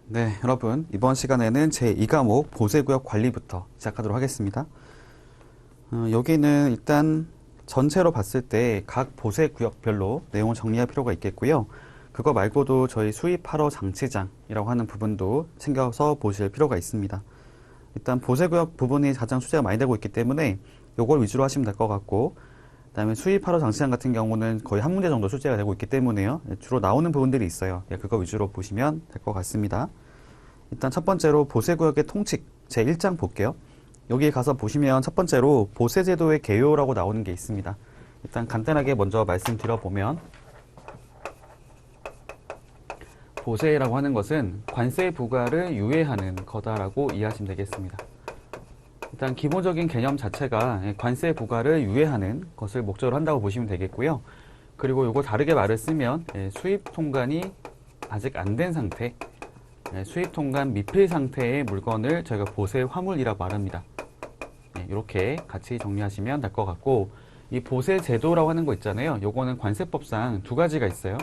네, 여러분 이번 시간에는 제2과목 보세구역 관리부터 시작하도록 하겠습니다. 여기는 일단 전체로 봤을 때 각 보세구역별로 내용을 정리할 필요가 있겠고요. 그거 말고도 저희 수입하러 장치장이라고 하는 부분도 챙겨서 보실 필요가 있습니다. 일단 보세구역 부분이 가장 출제가 많이 되고 있기 때문에 이걸 위주로 하시면 될 것 같고, 그다음에 수입하러 장치장 같은 경우는 거의 한 문제 정도 출제가 되고 있기 때문에요. 주로 나오는 부분들이 있어요. 그거 위주로 보시면 될 것 같습니다. 일단 첫 번째로 보세구역의 통칙 제1장 볼게요. 여기 가서 보시면 첫 번째로 보세제도의 개요라고 나오는 게 있습니다. 일단 간단하게 먼저 말씀드려보면, 보세라고 하는 것은 관세 부과를 유예하는 거다라고 이해하시면 되겠습니다. 일단 기본적인 개념 자체가 관세 부과를 유예하는 것을 목적으로 한다고 보시면 되겠고요. 그리고 이거 다르게 말을 쓰면 수입 통관이 아직 안 된 상태, 수입 통관 미필 상태의 물건을 저희가 보세 화물이라고 말합니다. 이렇게 같이 정리하시면 될 것 같고, 이 보세 제도라고 하는 거 있잖아요. 요거는 관세법상 두 가지가 있어요.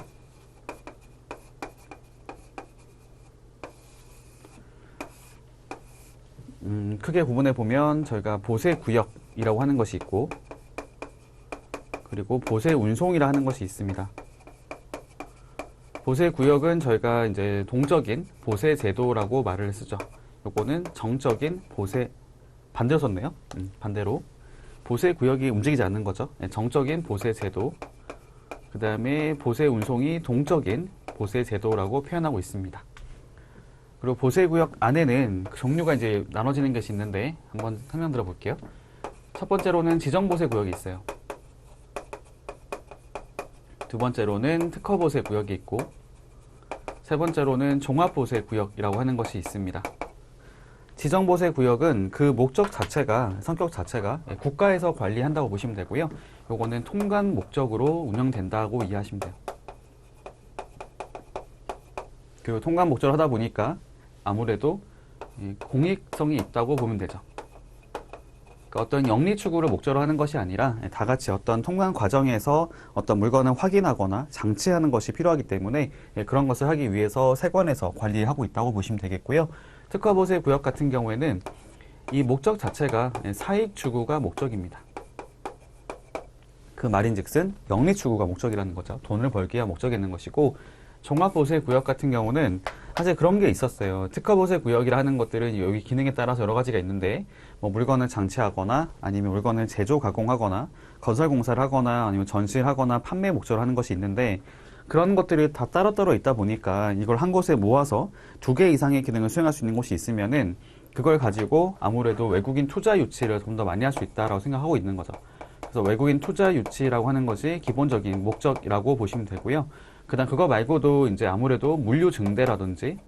크게 구분해 보면 저희가 보세 구역이라고 하는 것이 있고, 그리고 보세 운송이라 하는 것이 있습니다. 보세 구역은 저희가 이제 동적인 보세 제도라고 말을 쓰죠. 요거는 정적인 보세, 반대로 썼네요. 반대로 보세 구역이 움직이지 않는 거죠. 정적인 보세 제도, 그 다음에 보세 운송이 동적인 보세 제도라고 표현하고 있습니다. 그리고 보세구역 안에는 종류가 이제 나눠지는 것이 있는데 한번 설명 들어볼게요. 첫 번째로는 지정보세구역이 있어요. 두 번째로는 특허보세구역이 있고, 세 번째로는 종합보세구역이라고 하는 것이 있습니다. 지정보세구역은 그 목적 자체가, 성격 자체가 국가에서 관리한다고 보시면 되고요. 요거는 통관 목적으로 운영된다고 이해하시면 돼요. 그리고 통관 목적으로 하다 보니까 아무래도 공익성이 있다고 보면 되죠. 그러니까 어떤 영리 추구를 목적으로 하는 것이 아니라 다 같이 어떤 통관 과정에서 어떤 물건을 확인하거나 장치하는 것이 필요하기 때문에 그런 것을 하기 위해서 세관에서 관리하고 있다고 보시면 되겠고요. 특허보세 구역 같은 경우에는 이 목적 자체가 사익 추구가 목적입니다. 그 말인즉슨 영리 추구가 목적이라는 거죠. 돈을 벌기가 목적이 있는 것이고, 종합보세 구역 같은 경우는 사실 그런 게 있었어요. 특허보세 구역이라 하는 것들은 여기 기능에 따라서 여러 가지가 있는데, 뭐 물건을 장치하거나 아니면 물건을 제조 가공하거나 건설 공사를 하거나 아니면 전시를 하거나 판매 목적으로 하는 것이 있는데, 그런 것들이 다 따로따로 있다 보니까 이걸 한 곳에 모아서 두 개 이상의 기능을 수행할 수 있는 곳이 있으면은 그걸 가지고 아무래도 외국인 투자 유치를 좀 더 많이 할 수 있다라고 생각하고 있는 거죠. 그래서 외국인 투자 유치라고 하는 것이 기본적인 목적이라고 보시면 되고요. 그다음 그거 말고도 이제 아무래도 물류 증대라든지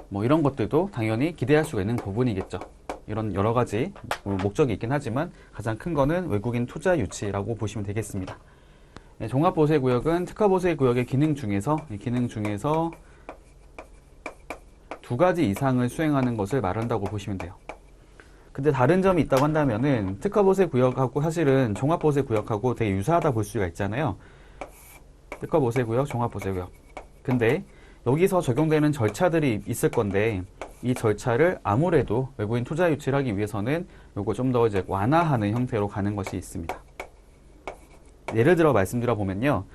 뭐 이런 것들도 당연히 기대할 수가 있는 부분이겠죠. 이런 여러 가지 목적이 있긴 하지만 가장 큰 거는 외국인 투자 유치라고 보시면 되겠습니다. 종합보세구역은 특허보세구역의 기능 중에서 두 가지 이상을 수행하는 것을 말한다고 보시면 돼요. 근데 다른 점이 있다고 한다면은 특허보세구역하고 사실은 종합보세구역하고 되게 유사하다 볼 수가 있잖아요. 특허보세구역, 종합보세구역. 근데 여기서 적용되는 절차들이 있을 건데, 이 절차를 아무래도 외국인 투자 유치를 하기 위해서는 요거 좀 더 이제 완화하는 형태로 가는 것이 있습니다. 예를 들어 말씀드려 보면요,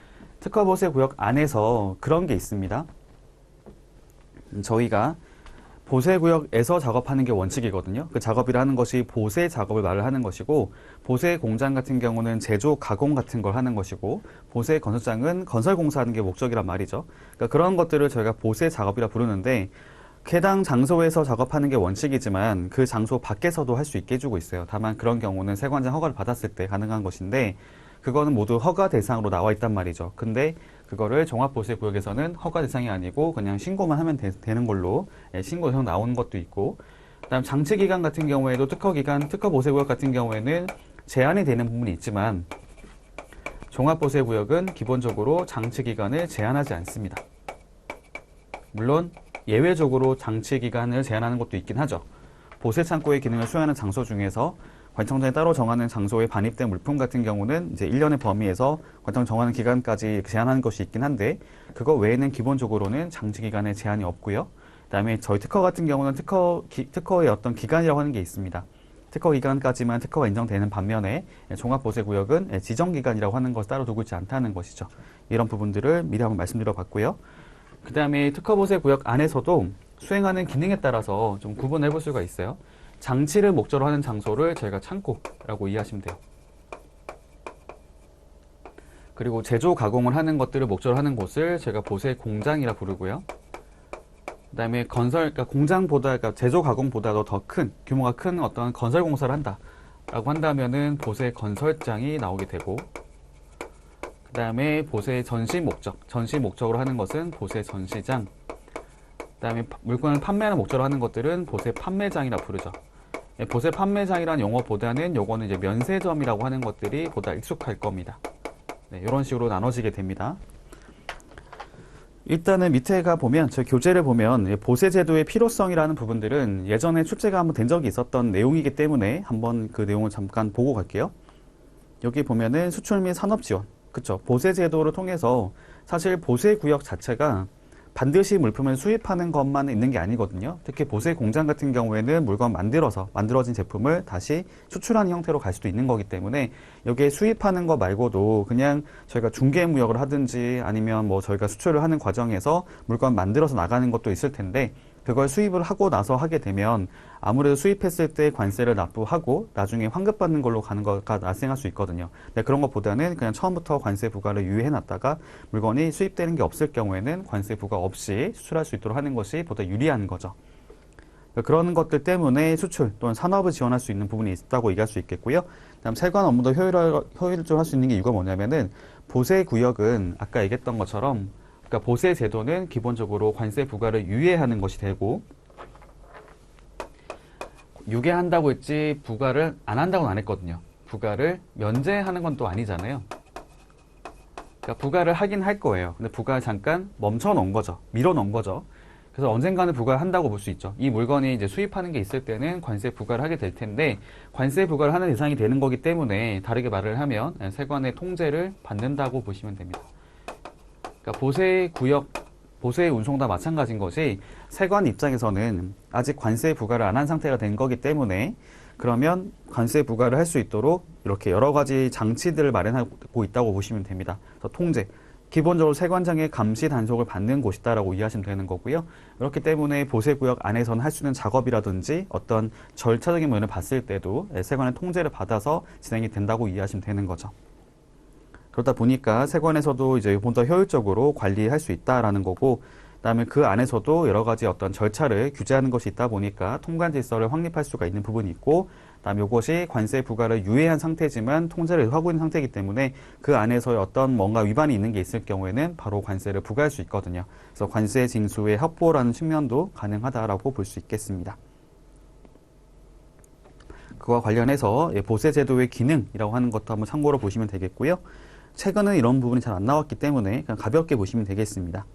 특허보세구역 안에서 그런 게 있습니다. 저희가 보세구역에서 작업하는 게 원칙이거든요. 그 작업이라는 것이 보세 작업을 말을 하는 것이고, 보세 공장 같은 경우는 제조 가공 같은 걸 하는 것이고, 보세 건설장은 건설 공사하는 게 목적이란 말이죠. 그러니까 그런 것들을 저희가 보세 작업이라 부르는데, 해당 장소에서 작업하는 게 원칙이지만 그 장소 밖에서도 할 수 있게 해주고 있어요. 다만 그런 경우는 세관장 허가를 받았을 때 가능한 것인데, 그거는 모두 허가 대상으로 나와 있단 말이죠. 근데 그거를 종합보세구역에서는 허가 대상이 아니고 그냥 신고만 하면 되는 걸로 신고 대상 나오는 것도 있고, 그다음 장치기간 같은 경우에도 특허기간, 특허보세구역 같은 경우에는 제한이 되는 부분이 있지만 종합보세구역은 기본적으로 장치기간을 제한하지 않습니다. 물론 예외적으로 장치기간을 제한하는 것도 있긴 하죠. 보세창고의 기능을 수행하는 장소 중에서 관청장이 따로 정하는 장소에 반입된 물품 같은 경우는 이제 1년의 범위에서 관청 정하는 기간까지 제한하는 것이 있긴 한데 그거 외에는 기본적으로는 장치 기간에 제한이 없고요. 그다음에 저희 특허 같은 경우는 특허의 어떤 기간이라고 하는 게 있습니다. 특허 기간까지만 특허가 인정되는 반면에 종합보세구역은 지정 기간이라고 하는 것을 따로 두고 있지 않다는 것이죠. 이런 부분들을 미리 한번 말씀드려 봤고요. 그 다음에 특허보세구역 안에서도 수행하는 기능에 따라서 좀 구분해 볼 수가 있어요. 장치를 목적으로 하는 장소를 저희가 창고라고 이해하시면 돼요. 그리고 제조 가공을 하는 것들을 목적으로 하는 곳을 저희가 보세 공장이라 부르고요. 그 다음에 그러니까 공장보다, 그러니까 제조 가공보다도 더 큰, 규모가 큰 어떤 건설 공사를 한다라고 한다면은 보세 건설장이 나오게 되고, 그 다음에 보세 전시 목적으로 하는 것은 보세 전시장, 그 다음에 물건을 판매하는 목적으로 하는 것들은 보세 판매장이라 부르죠. 보세 판매장이라는 용어보다는 요거는 이제 면세점이라고 하는 것들이 보다 익숙할 겁니다. 네, 이런 식으로 나눠지게 됩니다. 일단은 밑에 가 보면, 저 교재를 보면 보세제도의 필요성이라는 부분들은 예전에 출제가 한번 된 적이 있었던 내용이기 때문에 한번 그 내용을 잠깐 보고 갈게요. 여기 보면은 수출 및 산업 지원. 그쵸. 보세제도를 통해서 사실 보세구역 자체가 반드시 물품을 수입하는 것만 있는 게 아니거든요. 특히 보세 공장 같은 경우에는 물건 만들어진 제품을 다시 수출하는 형태로 갈 수도 있는 거기 때문에 여기에 수입하는 거 말고도 그냥 저희가 중개무역을 하든지 아니면 뭐 저희가 수출을 하는 과정에서 물건 만들어서 나가는 것도 있을 텐데 그걸 수입을 하고 나서 하게 되면 아무래도 수입했을 때 관세를 납부하고 나중에 환급받는 걸로 가는 거가 발생할 수 있거든요. 근데 그런 것보다는 그냥 처음부터 관세 부과를 유예해놨다가 물건이 수입되는 게 없을 경우에는 관세 부과 없이 수출할 수 있도록 하는 것이 보다 유리한 거죠. 그런 것들 때문에 수출 또는 산업을 지원할 수 있는 부분이 있다고 얘기할 수 있겠고요. 다음 세관 업무도 효율적으로 할 수 있는 게 이유가 뭐냐면은 보세 구역은 아까 얘기했던 것처럼 그러니까 보세 제도는 기본적으로 관세 부과를 유예하는 것이 되고 유예한다고 했지 부과를 안 한다고는 안 했거든요. 부과를 면제하는 건 또 아니잖아요. 그러니까 부과를 하긴 할 거예요. 근데 부과를 잠깐 멈춰 놓은 거죠. 밀어 놓은 거죠. 그래서 언젠가는 부과를 한다고 볼 수 있죠. 이 물건이 이제 수입하는 게 있을 때는 관세 부과를 하게 될 텐데 관세 부과를 하는 대상이 되는 거기 때문에 다르게 말을 하면 세관의 통제를 받는다고 보시면 됩니다. 그러니까 보세 구역, 보세 운송 다 마찬가지인 것이 세관 입장에서는 아직 관세 부과를 안 한 상태가 된 거기 때문에 그러면 관세 부과를 할 수 있도록 이렇게 여러 가지 장치들을 마련하고 있다고 보시면 됩니다. 그래서 통제, 기본적으로 세관장의 감시 단속을 받는 곳이다라고 이해하시면 되는 거고요. 그렇기 때문에 보세 구역 안에서는 할 수 있는 작업이라든지 어떤 절차적인 면을 봤을 때도 세관의 통제를 받아서 진행이 된다고 이해하시면 되는 거죠. 그러다 보니까 세관에서도 이제 좀 더 효율적으로 관리할 수 있다라는 거고, 그다음에 그 안에서도 여러 가지 어떤 절차를 규제하는 것이 있다 보니까 통관 질서를 확립할 수가 있는 부분이 있고, 그다음에 이것이 관세 부과를 유예한 상태지만 통제를 하고 있는 상태이기 때문에 그 안에서의 어떤 뭔가 위반이 있는 게 있을 경우에는 바로 관세를 부과할 수 있거든요. 그래서 관세 징수의 확보라는 측면도 가능하다라고 볼 수 있겠습니다. 그와 관련해서 보세 제도의 기능이라고 하는 것도 한번 참고로 보시면 되겠고요. 최근은 이런 부분이 잘 안 나왔기 때문에 그냥 가볍게 보시면 되겠습니다.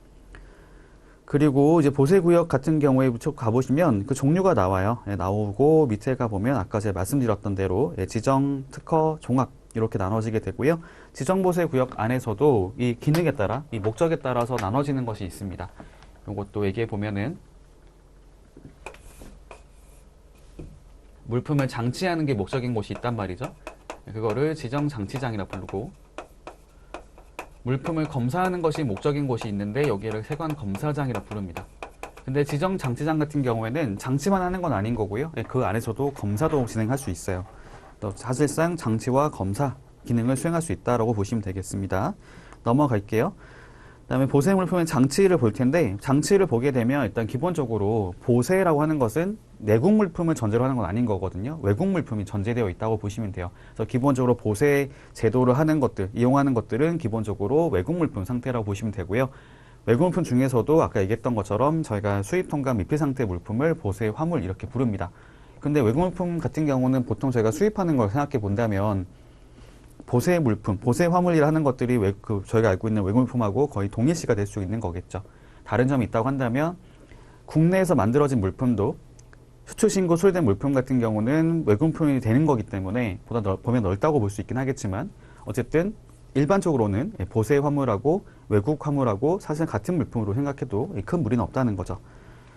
그리고 이제 보세구역 같은 경우에 가보시면 그 종류가 나와요. 나오고 밑에 가보면 아까 제가 말씀드렸던 대로 지정, 특허, 종합 이렇게 나눠지게 되고요. 지정보세구역 안에서도 이 기능에 따라, 이 목적에 따라서 나눠지는 것이 있습니다. 이것도 얘기해 보면은 물품을 장치하는 게 목적인 곳이 있단 말이죠. 그거를 지정장치장이라 부르고 물품을 검사하는 것이 목적인 곳이 있는데 여기를 세관 검사장이라 부릅니다. 근데 지정 장치장 같은 경우에는 장치만 하는 건 아닌 거고요. 그 안에서도 검사도 진행할 수 있어요. 또 사실상 장치와 검사 기능을 수행할 수 있다라고 보시면 되겠습니다. 넘어갈게요. 그다음에 보세 물품의 장치를 볼 텐데 장치를 보게 되면 일단 기본적으로 보세라고 하는 것은 내국 물품을 전제로 하는 건 아닌 거거든요. 외국 물품이 전제되어 있다고 보시면 돼요. 그래서 기본적으로 보세 제도를 하는 것들, 이용하는 것들은 기본적으로 외국 물품 상태라고 보시면 되고요. 외국 물품 중에서도 아까 얘기했던 것처럼 저희가 수입 통관 미필 상태 물품을 보세 화물 이렇게 부릅니다. 근데 외국 물품 같은 경우는 보통 저희가 수입하는 걸 생각해 본다면 보세 물품, 보세 화물이라 하는 것들이 저희가 알고 있는 외국 물품하고 거의 동일시가 될 수 있는 거겠죠. 다른 점이 있다고 한다면 국내에서 만들어진 물품도 수출신고 소유된 물품 같은 경우는 외국물품이 되는 거기 때문에 보다 범위가 넓다고 볼 수 있긴 하겠지만 어쨌든 일반적으로는 보세 화물하고 외국 화물하고 사실 같은 물품으로 생각해도 큰 무리는 없다는 거죠.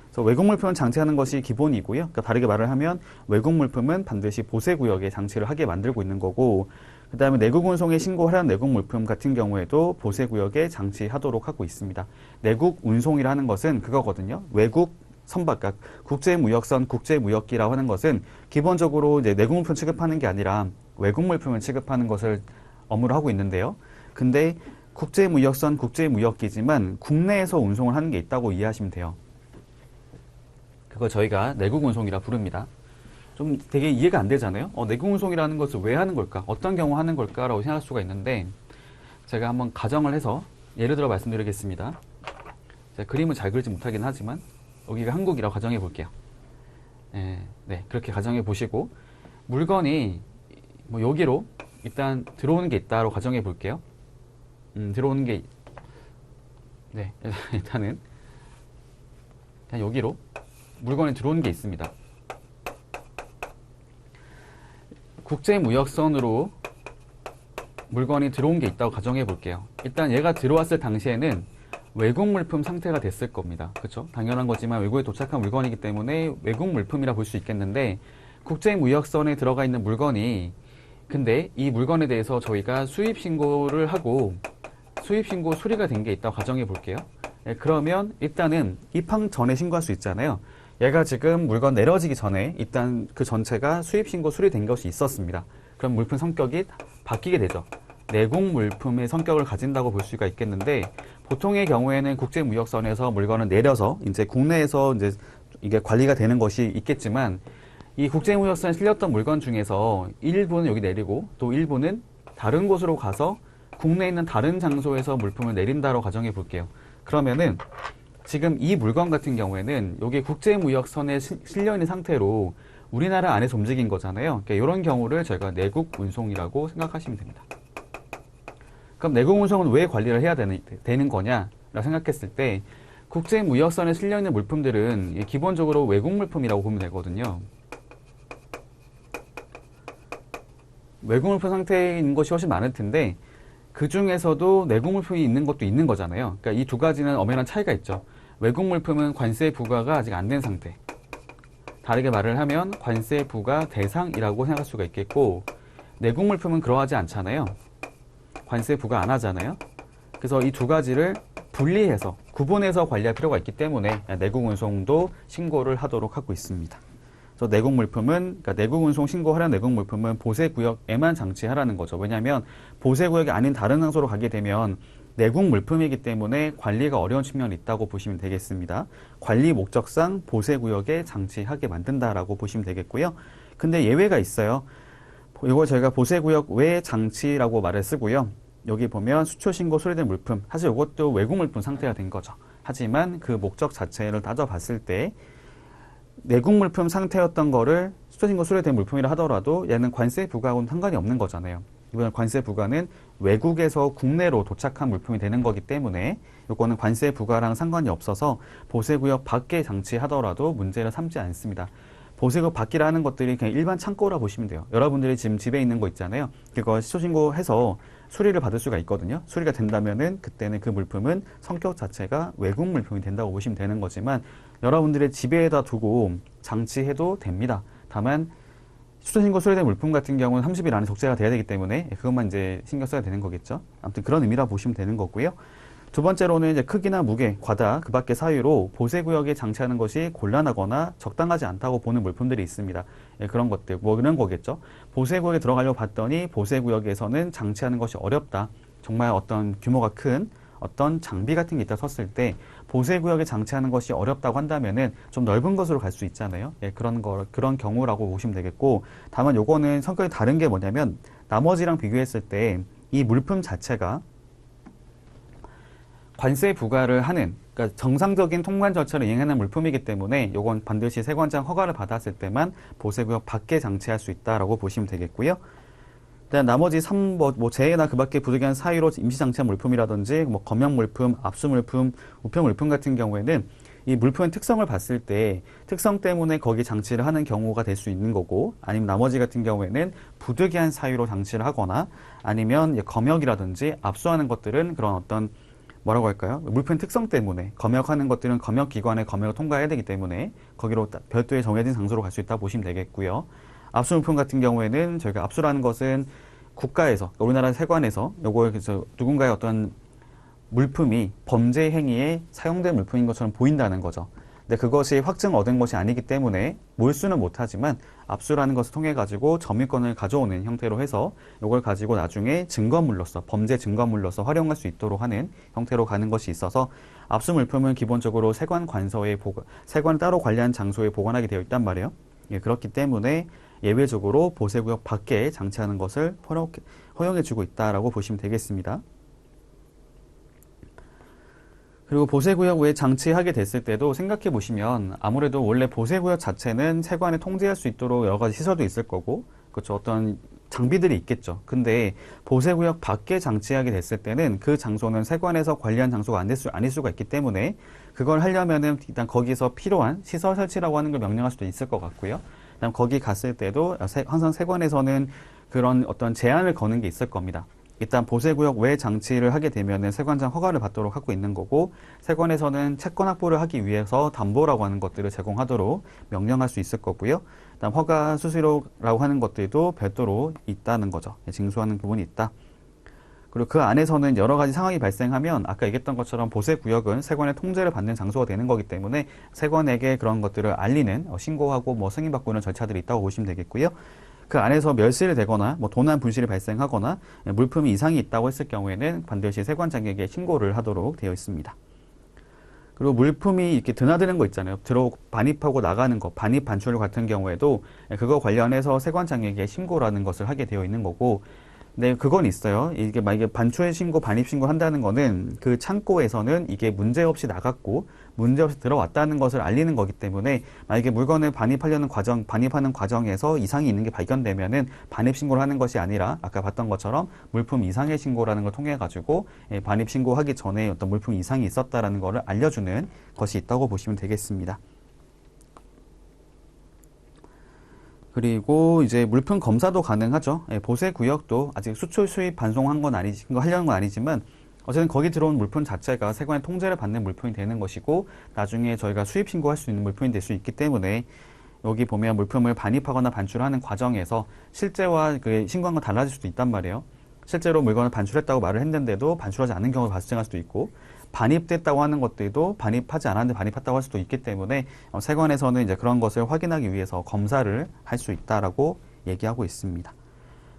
그래서 외국 물품은 장치하는 것이 기본이고요. 그러니까 다르게 말을 하면 외국 물품은 반드시 보세 구역에 장치를 하게 만들고 있는 거고, 그 다음에 내국 운송에 신고하려는 내국 물품 같은 경우에도 보세 구역에 장치하도록 하고 있습니다. 내국 운송이라는 것은 그거거든요. 외국 선박, 그러니까 국제무역선, 국제무역기라고 하는 것은 기본적으로 이제 내국 물품 취급하는 게 아니라 외국 물품을 취급하는 것을 업무를 하고 있는데요. 근데 국제무역선, 국제무역기지만 국내에서 운송을 하는 게 있다고 이해하시면 돼요. 그걸 저희가 내국 운송이라 부릅니다. 좀 되게 이해가 안 되잖아요. 내국 운송이라는 것을 왜 하는 걸까? 어떤 경우 하는 걸까라고 생각할 수가 있는데, 제가 한번 가정을 해서 예를 들어 말씀드리겠습니다. 제가 그림을 잘 그리지 못하긴 하지만 여기가 한국이라고 가정해 볼게요. 네, 그렇게 가정해 보시고 물건이 뭐 여기로 일단 들어오는 게 있다고 가정해 볼게요. 들어오는 게 일단은 그냥 여기로 물건이 들어오는 게 있습니다. 국제무역선으로 물건이 들어온 게 있다고 가정해 볼게요. 일단 얘가 들어왔을 당시에는 외국 물품 상태가 됐을 겁니다. 그렇죠? 당연한 거지만 외국에 도착한 물건이기 때문에 외국 물품이라 볼 수 있겠는데, 국제무역선에 들어가 있는 물건이, 근데 이 물건에 대해서 저희가 수입신고를 하고 수입신고 수리가 된 게 있다고 가정해 볼게요. 그러면 일단은 입항 전에 신고할 수 있잖아요. 얘가 지금 물건 내려지기 전에 일단 그 전체가 수입신고 수리된 것이 있었습니다. 그럼 물품 성격이 바뀌게 되죠. 내국 물품의 성격을 가진다고 볼 수가 있겠는데, 보통의 경우에는 국제무역선에서 물건을 내려서 이제 국내에서 이제 이게 관리가 되는 것이 있겠지만, 이 국제무역선에 실렸던 물건 중에서 일부는 여기 내리고 또 일부는 다른 곳으로 가서 국내에 있는 다른 장소에서 물품을 내린다고 가정해 볼게요. 그러면은 지금 이 물건 같은 경우에는 여기 국제무역선에 실려 있는 상태로 우리나라 안에서 움직인 거잖아요. 그러니까 이런 경우를 저희가 내국 운송이라고 생각하시면 됩니다. 그럼 내국 운송은 왜 관리를 해야 되는 거냐라고 생각했을 때, 국제무역선에 실려 있는 물품들은 기본적으로 외국 물품이라고 보면 되거든요. 외국 물품 상태인 것이 훨씬 많을 텐데, 그 중에서도 내국 물품이 있는 것도 있는 거잖아요. 그러니까 이 두 가지는 엄연한 차이가 있죠. 외국 물품은 관세 부과가 아직 안 된 상태. 다르게 말을 하면 관세 부과 대상이라고 생각할 수가 있겠고, 내국 물품은 그러하지 않잖아요. 관세 부과 안 하잖아요. 그래서 이 두 가지를 분리해서 구분해서 관리할 필요가 있기 때문에 내국 운송도 신고를 하도록 하고 있습니다. 그래서 내국 물품은, 그러니까 내국 운송 신고하려는 내국 물품은 보세 구역에만 장치하라는 거죠. 왜냐하면 보세 구역이 아닌 다른 장소로 가게 되면 내국 물품이기 때문에 관리가 어려운 측면이 있다고 보시면 되겠습니다. 관리 목적상 보세 구역에 장치하게 만든다라고 보시면 되겠고요. 근데 예외가 있어요. 이걸 저희가 보세 구역 외 장치라고 말을 쓰고요. 여기 보면 수출 신고 수리된 물품, 사실 이것도 외국 물품 상태가 된 거죠. 하지만 그 목적 자체를 따져봤을 때 내국 물품 상태였던 거를 수출 신고 수리된 물품이라 하더라도 얘는 관세 부과하고는 상관이 없는 거잖아요. 이번 관세 부과는 외국에서 국내로 도착한 물품이 되는 거기 때문에 이거는 관세 부과랑 상관이 없어서 보세구역 밖에 장치하더라도 문제를 삼지 않습니다. 보세구역 밖이라는 것들이 그냥 일반 창고라 보시면 돼요. 여러분들이 지금 집에 있는 거 있잖아요. 그거 시초신고해서 수리를 받을 수가 있거든요. 수리가 된다면은 그때는 그 물품은 성격 자체가 외국 물품이 된다고 보시면 되는 거지만, 여러분들의 집에다 두고 장치해도 됩니다. 다만 수초신고 수리된 물품 같은 경우는 30일 안에 적재가 돼야 되기 때문에 그것만 이제 신경 써야 되는 거겠죠. 아무튼 그런 의미라 보시면 되는 거고요. 두 번째로는 이제 크기나 무게, 과다, 그 밖의 사유로 보세구역에 장치하는 것이 곤란하거나 적당하지 않다고 보는 물품들이 있습니다. 예, 그런 것들, 뭐 그런 거겠죠. 보세구역에 들어가려고 봤더니 보세구역에서는 장치하는 것이 어렵다. 정말 어떤 규모가 큰 어떤 장비 같은 게 있다 섰을 때 보세구역에 장치하는 것이 어렵다고 한다면은 좀 넓은 곳으로 갈 수 있잖아요. 예, 그런 경우라고 보시면 되겠고, 다만 요거는 성격이 다른 게 뭐냐면 나머지랑 비교했을 때 이 물품 자체가 관세 부과를 하는, 그러니까 정상적인 통관 절차를 이행하는 물품이기 때문에 요건 반드시 세관장 허가를 받았을 때만 보세구역 밖에 장치할 수 있다라고 보시면 되겠고요. 일단 나머지 재해나 그 밖에 부득이한 사유로 임시 장치한 물품이라든지 뭐 검역 물품, 압수 물품, 우편 물품 같은 경우에는 이 물품의 특성을 봤을 때 특성 때문에 거기 장치를 하는 경우가 될 수 있는 거고, 아니면 나머지 같은 경우에는 부득이한 사유로 장치를 하거나 아니면 검역이라든지 압수하는 것들은 그런 어떤 뭐라고 할까요? 물품 특성 때문에 검역하는 것들은 검역기관의 검역을 통과해야 되기 때문에 거기로 별도의 정해진 장소로 갈 수 있다 보시면 되겠고요. 압수 물품 같은 경우에는 저희가 압수라는 것은 국가에서, 우리나라 세관에서 요걸 그래서 누군가의 어떤 물품이 범죄 행위에 사용된 물품인 것처럼 보인다는 거죠. 근데 그것이 확증 얻은 것이 아니기 때문에 몰수는 못하지만 압수라는 것을 통해 가지고 점유권을 가져오는 형태로 해서 이걸 가지고 나중에 증거물로서, 범죄 증거물로서 활용할 수 있도록 하는 형태로 가는 것이 있어서 압수 물품은 기본적으로 세관 관서에 세관 따로 관리한 장소에 보관하게 되어 있단 말이에요. 예, 그렇기 때문에 예외적으로 보세구역 밖에 장치하는 것을 허용해주고 있다라고 보시면 되겠습니다. 그리고 보세구역 외에 장치하게 됐을 때도 생각해 보시면 아무래도 원래 보세구역 자체는 세관에 통제할 수 있도록 여러 가지 시설도 있을 거고, 그렇죠. 어떤 장비들이 있겠죠. 근데 보세구역 밖에 장치하게 됐을 때는 그 장소는 세관에서 관리한 장소가 아닐 수가 있기 때문에 그걸 하려면은 일단 거기서 필요한 시설 설치라고 하는 걸 명령할 수도 있을 것 같고요. 그다음 거기 갔을 때도 항상 세관에서는 그런 어떤 제한을 거는 게 있을 겁니다. 일단 보세구역 외 장치를 하게 되면은 세관장 허가를 받도록 하고 있는 거고, 세관에서는 채권 확보를 하기 위해서 담보라고 하는 것들을 제공하도록 명령할 수 있을 거고요. 그다음 허가 수수료라고 하는 것들도 별도로 있다는 거죠. 징수하는 부분이 있다. 그리고 그 안에서는 여러 가지 상황이 발생하면 아까 얘기했던 것처럼 보세구역은 세관의 통제를 받는 장소가 되는 거기 때문에 세관에게 그런 것들을 알리는 신고하고 승인받고 있는 절차들이 있다고 보시면 되겠고요. 그 안에서 멸실이 되거나 도난 분실이 발생하거나 물품이 이상이 있다고 했을 경우에는 반드시 세관장에게 신고를 하도록 되어 있습니다. 그리고 물품이 이렇게 드나드는 거 있잖아요. 반입하고 나가는 거, 반입 반출 같은 경우에도 그거 관련해서 세관장에게 신고라는 것을 하게 되어 있는 거고, 네, 그건 있어요. 이게 만약에 반출 신고, 반입 신고 한다는 거는 그 창고에서는 이게 문제없이 나갔고 문제없이 들어왔다는 것을 알리는 거기 때문에 만약에 물건을 반입하는 과정에서 이상이 있는 게 발견되면은 반입 신고를 하는 것이 아니라 아까 봤던 것처럼 물품 이상의 신고라는 걸 통해 가지고 반입 신고하기 전에 어떤 물품 이상이 있었다라는 것을 알려주는 것이 있다고 보시면 되겠습니다. 그리고 이제 물품 검사도 가능하죠. 보세 구역도 아직 수출 수입 반송한 건 하려는 건 아니지만 어쨌든 거기 들어온 물품 자체가 세관의 통제를 받는 물품이 되는 것이고, 나중에 저희가 수입 신고할 수 있는 물품이 될 수 있기 때문에 여기 보면 물품을 반입하거나 반출하는 과정에서 실제와 그 신고한 건 달라질 수도 있단 말이에요. 실제로 물건을 반출했다고 말을 했는데도 반출하지 않은 경우가 발생할 수도 있고, 반입됐다고 하는 것들도 반입하지 않았는데 반입했다고 할 수도 있기 때문에 세관에서는 이제 그런 것을 확인하기 위해서 검사를 할 수 있다라고 얘기하고 있습니다.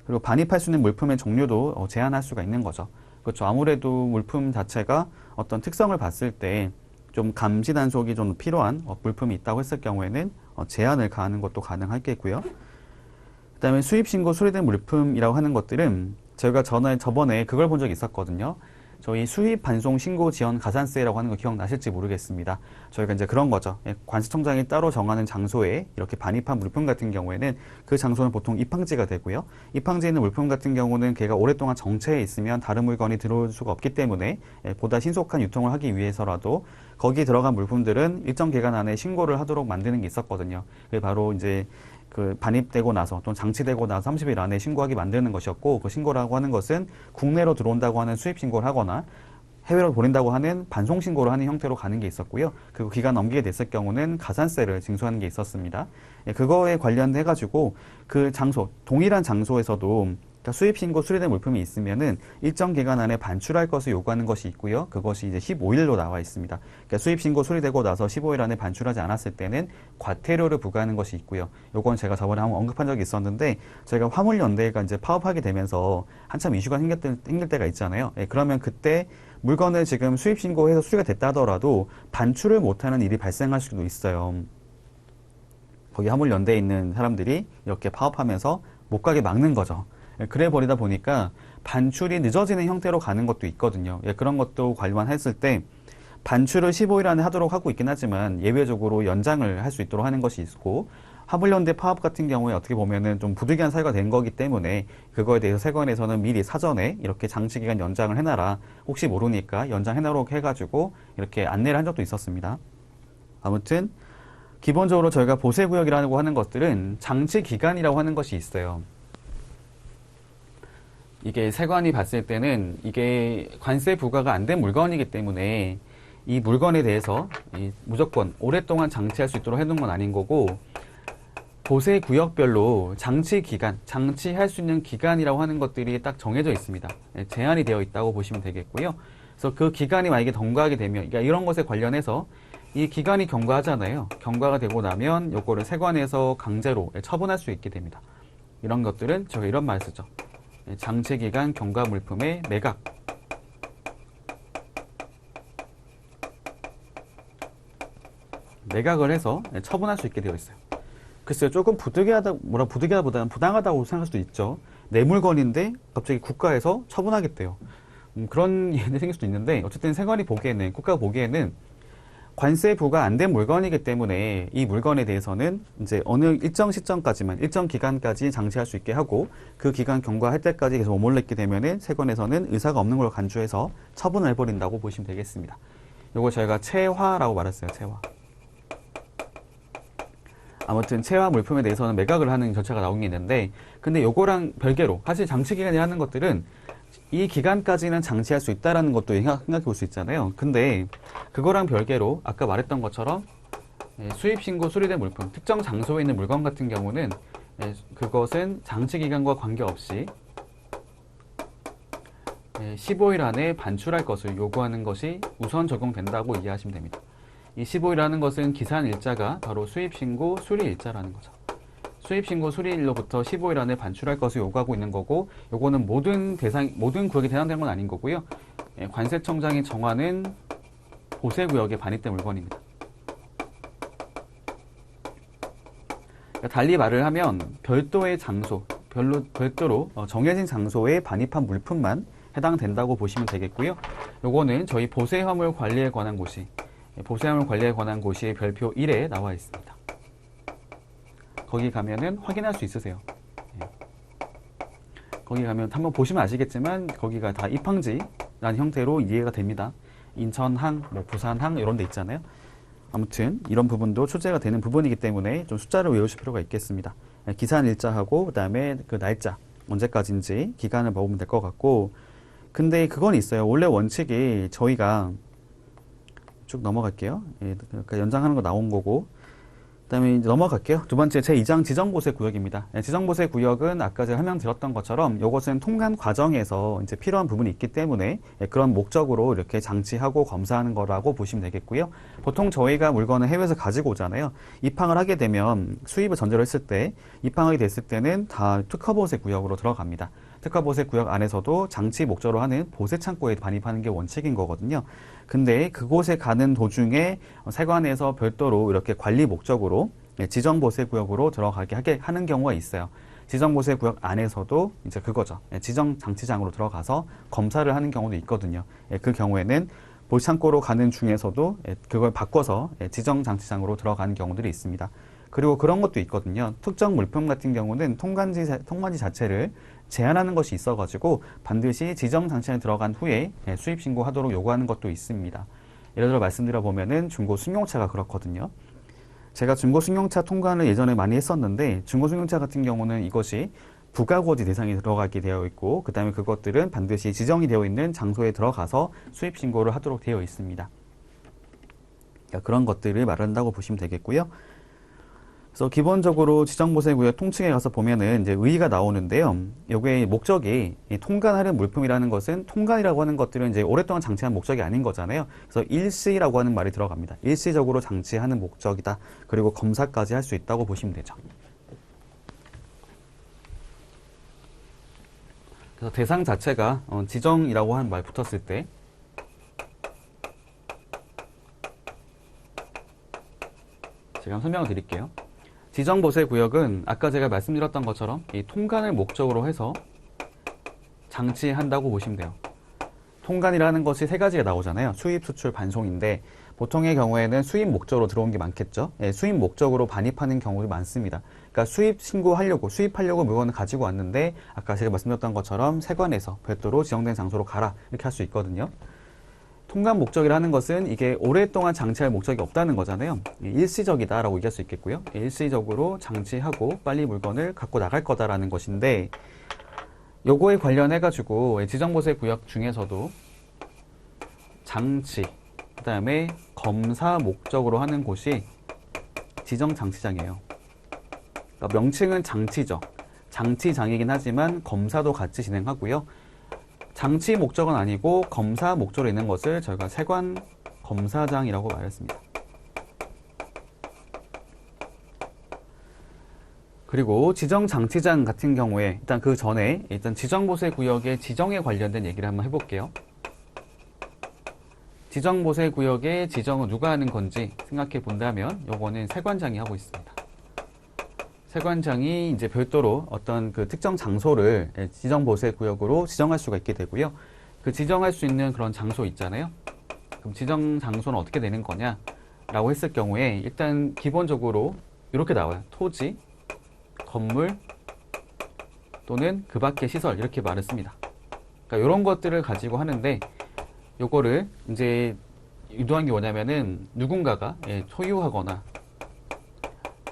그리고 반입할 수 있는 물품의 종류도 제한할 수가 있는 거죠. 그렇죠. 아무래도 물품 자체가 어떤 특성을 봤을 때 좀 감시 단속이 좀 필요한 물품이 있다고 했을 경우에는 제한을 가하는 것도 가능하겠고요. 그다음에 수입 신고 수리된 물품이라고 하는 것들은 저희가 저번에 그걸 본 적이 있었거든요. 저희 수입 반송 신고 지원 가산세라고 하는 거 기억나실지 모르겠습니다. 저희가 이제 그런 거죠. 관세청장이 따로 정하는 장소에 이렇게 반입한 물품 같은 경우에는 그 장소는 보통 입항지가 되고요. 입항지에 있는 물품 같은 경우는 걔가 오랫동안 정체에 있으면 다른 물건이 들어올 수가 없기 때문에 보다 신속한 유통을 하기 위해서라도 거기 들어간 물품들은 일정 기간 안에 신고를 하도록 만드는 게 있었거든요. 그게 바로 이제 그 반입되고 나서 또는 장치되고 나서 30일 안에 신고하게 만드는 것이었고, 그 신고라고 하는 것은 국내로 들어온다고 하는 수입 신고를 하거나 해외로 보낸다고 하는 반송 신고를 하는 형태로 가는 게 있었고요. 그리고 기간 넘기게 됐을 경우는 가산세를 징수하는 게 있었습니다. 그거에 관련해 가지고 그 장소, 동일한 장소에서도 수입 신고 수리된 물품이 있으면은 일정 기간 안에 반출할 것을 요구하는 것이 있고요. 그것이 이제 15일로 나와 있습니다. 그러니까 수입 신고 수리되고 나서 15일 안에 반출하지 않았을 때는 과태료를 부과하는 것이 있고요. 요건 제가 저번에 한번 언급한 적이 있었는데, 저희가 화물연대가 이제 파업하게 되면서 한참 이슈가 생길 때가 있잖아요. 그러면 그때 물건을 지금 수입 신고해서 수리가 됐다 하더라도 반출을 못하는 일이 발생할 수도 있어요. 거기 화물연대에 있는 사람들이 이렇게 파업하면서 못 가게 막는 거죠. 그래 버리다 보니까 반출이 늦어지는 형태로 가는 것도 있거든요. 그런 것도 관련했을 때 반출을 15일 안에 하도록 하고 있긴 하지만 예외적으로 연장을 할 수 있도록 하는 것이 있고, 화물연대 파업 같은 경우에 어떻게 보면은 좀 부득이한 사유가 된 거기 때문에 그거에 대해서 세관에서는 미리 사전에 이렇게 장치기간 연장을 해놔라, 혹시 모르니까 연장해놓도록 해가지고 이렇게 안내를 한 적도 있었습니다. 아무튼 기본적으로 저희가 보세구역이라고 하는 것들은 장치기간이라고 하는 것이 있어요. 이게 세관이 봤을 때는 이게 관세 부과가 안 된 물건이기 때문에 이 물건에 대해서 무조건 오랫동안 장치할 수 있도록 해놓은 건 아닌 거고, 보세구역별로 장치기간, 장치할 수 있는 기간이라고 하는 것들이 딱 정해져 있습니다. 제한이 되어 있다고 보시면 되겠고요. 그래서 그 기간이 만약에 경과하게 되면, 그러니까 이런 것에 관련해서 이 기간이 경과하잖아요. 경과가 되고 나면 요거를 세관에서 강제로 처분할 수 있게 됩니다. 이런 것들은 저희가 이런 말 쓰죠. 장치기간 경과 물품의 매각. 매각을 해서 처분할 수 있게 되어 있어요. 글쎄요, 조금 부득이하다보다는 부당하다고 생각할 수도 있죠. 내 물건인데 갑자기 국가에서 처분하겠대요. 그런 일이 생길 수도 있는데, 어쨌든 세관이 보기에는, 국가가 보기에는 관세 부과 안 된 물건이기 때문에 이 물건에 대해서는 이제 어느 일정 시점까지만, 일정 기간까지 장치할 수 있게 하고, 그 기간 경과할 때까지 계속 머물러 있게 되면은 세관에서는 의사가 없는 걸로 간주해서 처분을 해버린다고 보시면 되겠습니다. 요거 저희가 체화라고 말했어요. 체화. 아무튼 체화 물품에 대해서는 매각을 하는 절차가 나온 게 있는데, 근데 요거랑 별개로 사실 장치기간이 하는 것들은 이 기간까지는 장치할 수 있다라는 것도 생각해 볼 수 있잖아요. 근데 그거랑 별개로 아까 말했던 것처럼 수입신고 수리된 물품, 특정 장소에 있는 물건 같은 경우는 그것은 장치기간과 관계없이 15일 안에 반출할 것을 요구하는 것이 우선 적용된다고 이해하시면 됩니다. 이 15일이라는 것은 기산 일자가 바로 수입신고 수리 일자라는 거죠. 수입신고 수리일로부터 15일 안에 반출할 것을 요구하고 있는 거고, 요거는 모든 구역에 해당되는 건 아닌 거고요. 관세청장이 정하는 보세구역에 반입된 물건입니다. 그러니까 달리 말을 하면 별도의 장소, 별도로 정해진 장소에 반입한 물품만 해당된다고 보시면 되겠고요. 요거는 저희 보세화물 관리에 관한 고시, 보세화물 관리에 관한 고시의 별표 1에 나와 있습니다. 거기 가면은 확인할 수 있으세요. 거기 가면 한번 보시면 아시겠지만 거기가 다 입항지라는 형태로 이해가 됩니다. 인천항, 부산항 이런 데 있잖아요. 아무튼 이런 부분도 출제가 되는 부분이기 때문에 좀 숫자를 외우실 필요가 있겠습니다. 기산 일자하고 그다음에 그 날짜 언제까지인지 기간을 먹으면 될 것 같고, 근데 그건 있어요. 원래 원칙이 저희가 쭉 넘어갈게요. 그러니까 연장하는 거 나온 거고, 그 다음에 이제 넘어갈게요. 두 번째 제2장 지정보세구역입니다. 지정보세구역은 아까 제가 설명드렸던 것처럼 이것은 통관 과정에서 이제 필요한 부분이 있기 때문에 그런 목적으로 이렇게 장치하고 검사하는 거라고 보시면 되겠고요. 보통 저희가 물건을 해외에서 가지고 오잖아요. 입항을 하게 되면 수입을 전제로 했을 때 입항하게 됐을 때는 다 특허보세구역으로 들어갑니다. 특허보세구역 안에서도 장치 목적으로 하는 보세창고에 반입하는 게 원칙인 거거든요. 근데 그곳에 가는 도중에 세관에서 별도로 이렇게 관리 목적으로 지정보세구역으로 들어가게 하는 경우가 있어요. 지정보세구역 안에서도 이제 그거죠. 지정장치장으로 들어가서 검사를 하는 경우도 있거든요. 그 경우에는 보세창고로 가는 중에서도 그걸 바꿔서 지정장치장으로 들어가는 경우들이 있습니다. 그리고 그런 것도 있거든요. 특정 물품 같은 경우는 통관지 자체를 제한하는 것이 있어가지고 반드시 지정장치에 들어간 후에 수입신고하도록 요구하는 것도 있습니다. 예를 들어 말씀드려보면은 중고승용차가 그렇거든요. 제가 중고승용차 통관을 예전에 많이 했었는데, 중고승용차 같은 경우는 이것이 부가고지 대상에 들어가게 되어 있고, 그 다음에 그것들은 반드시 지정이 되어 있는 장소에 들어가서 수입신고를 하도록 되어 있습니다. 그러니까 그런 것들을 말한다고 보시면 되겠고요. 그래서 기본적으로 지정보세구역 통칭에 가서 보면은 이제 의의가 나오는데요. 요게 목적이 통관하는 물품이라는 것은, 통관이라고 하는 것들은 이제 오랫동안 장치한 목적이 아닌 거잖아요. 그래서 일시라고 하는 말이 들어갑니다. 일시적으로 장치하는 목적이다. 그리고 검사까지 할 수 있다고 보시면 되죠. 그래서 대상 자체가 지정이라고 하는 말 붙었을 때 제가 한번 설명을 드릴게요. 지정보세구역은 아까 제가 말씀드렸던 것처럼 이 통관을 목적으로 해서 장치한다고 보시면 돼요. 통관이라는 것이 세 가지가 나오잖아요. 수입, 수출, 반송인데 보통의 경우에는 수입 목적으로 들어온 게 많겠죠. 수입 목적으로 반입하는 경우도 많습니다. 그러니까 수입하려고 물건을 가지고 왔는데 아까 제가 말씀드렸던 것처럼 세관에서 별도로 지정된 장소로 가라 이렇게 할 수 있거든요. 통관 목적이라는 것은 이게 오랫동안 장치할 목적이 없다는 거잖아요. 일시적이다라고 얘기할 수 있겠고요. 일시적으로 장치하고 빨리 물건을 갖고 나갈 거다라는 것인데, 요거에 관련해가지고 지정보세구역 중에서도 장치, 그 다음에 검사 목적으로 하는 곳이 지정장치장이에요. 그러니까 명칭은 장치죠. 장치장이긴 하지만 검사도 같이 진행하고요. 장치 목적은 아니고 검사 목적으로 있는 것을 저희가 세관 검사장이라고 말했습니다. 그리고 지정장치장 같은 경우에 일단 그 전에 일단 지정보세구역의 지정에 관련된 얘기를 한번 해볼게요. 지정보세구역의 지정은 누가 하는 건지 생각해 본다면 요거는 세관장이 하고 있습니다. 세관장이 이제 별도로 어떤 그 특정 장소를 지정보세구역으로 지정할 수가 있게 되고요. 그 지정할 수 있는 그런 장소 있잖아요. 그럼 지정 장소는 어떻게 되는 거냐라고 했을 경우에 일단 기본적으로 이렇게 나와요. 토지, 건물 또는 그 밖의 시설 이렇게 말을 씁니다. 그러니까 이런 것들을 가지고 하는데 요거를 이제 유도한 게 뭐냐면은 누군가가 소유하거나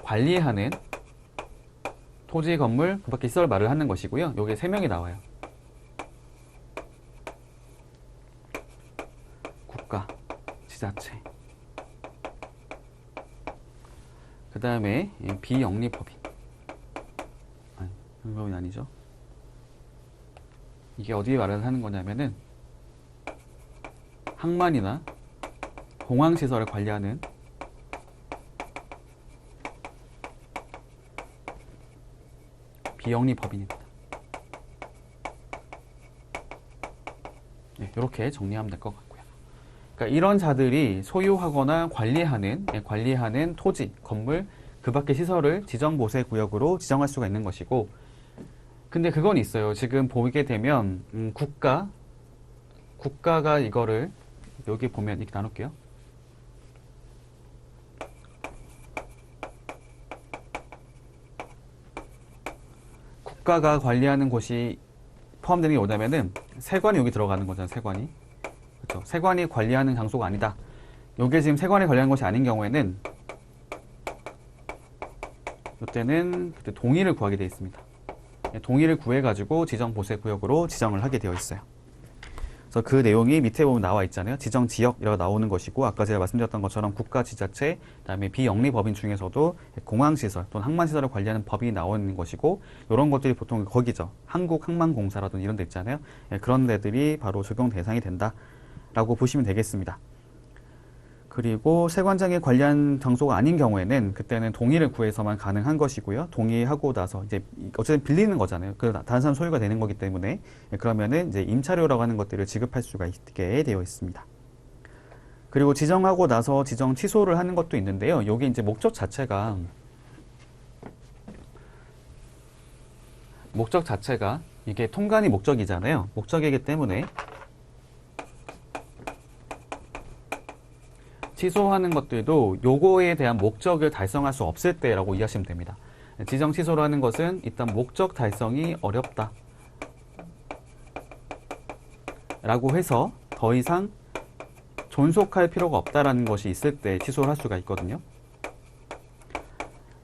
관리하는 토지, 건물, 그 밖에 시설 말을 하는 것이고요. 요게 3명이 나와요. 국가, 지자체. 그 다음에 비영리법인. 아니, 영리법인 아니죠. 이게 어디에 말을 하는 거냐면은 항만이나 공항시설을 관리하는 비영리법인입니다. 네, 이렇게 정리하면 될 것 같고요. 그러니까 이런 자들이 소유하거나 관리하는 토지, 건물, 그 밖의 시설을 지정보세구역으로 지정할 수가 있는 것이고, 근데 그건 있어요. 지금 보게 되면 국가가 이거를 여기 보면 이렇게 나눌게요. 국가가 관리하는 곳이 포함되는 게 뭐냐면은 세관이 여기 들어가는 거잖아요. 세관이. 그렇죠. 세관이 관리하는 장소가 아니다. 요게 지금 세관이 관리하는 것이 아닌 경우에는 이때는 그때 동의를 구하게 되어 있습니다. 동의를 구해가지고 지정보세구역으로 지정을 하게 되어 있어요. 그래서 그 내용이 밑에 보면 나와 있잖아요. 지정지역이라고 나오는 것이고, 아까 제가 말씀드렸던 것처럼 국가, 지자체, 그다음에 비영리법인 중에서도 공항시설 또는 항만시설을 관리하는 법이 나오는 것이고, 이런 것들이 보통 거기죠. 한국항만공사라든지 이런 데 있잖아요. 그런 데들이 바로 적용 대상이 된다라고 보시면 되겠습니다. 그리고 세관장이 관리한 장소가 아닌 경우에는 그때는 동의를 구해서만 가능한 것이고요. 동의하고 나서 이제 어쨌든 빌리는 거잖아요. 그 다른 사람 소유가 되는 거기 때문에 그러면은 이제 임차료라고 하는 것들을 지급할 수가 있게 되어 있습니다. 그리고 지정하고 나서 지정 취소를 하는 것도 있는데요. 여기 이제 목적 자체가 이게 통관이 목적이잖아요. 목적이기 때문에 취소하는 것들도 요거에 대한 목적을 달성할 수 없을 때라고 이해하시면 됩니다. 지정 취소를 하는 것은 일단 목적 달성이 어렵다 라고 해서 더 이상 존속할 필요가 없다라는 것이 있을 때 취소를 할 수가 있거든요.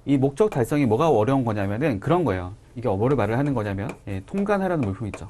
이 목적 달성이 뭐가 어려운 거냐면은 그런 거예요. 이게 뭐를 말을 하는 거냐면 통관하라는 물품 있죠.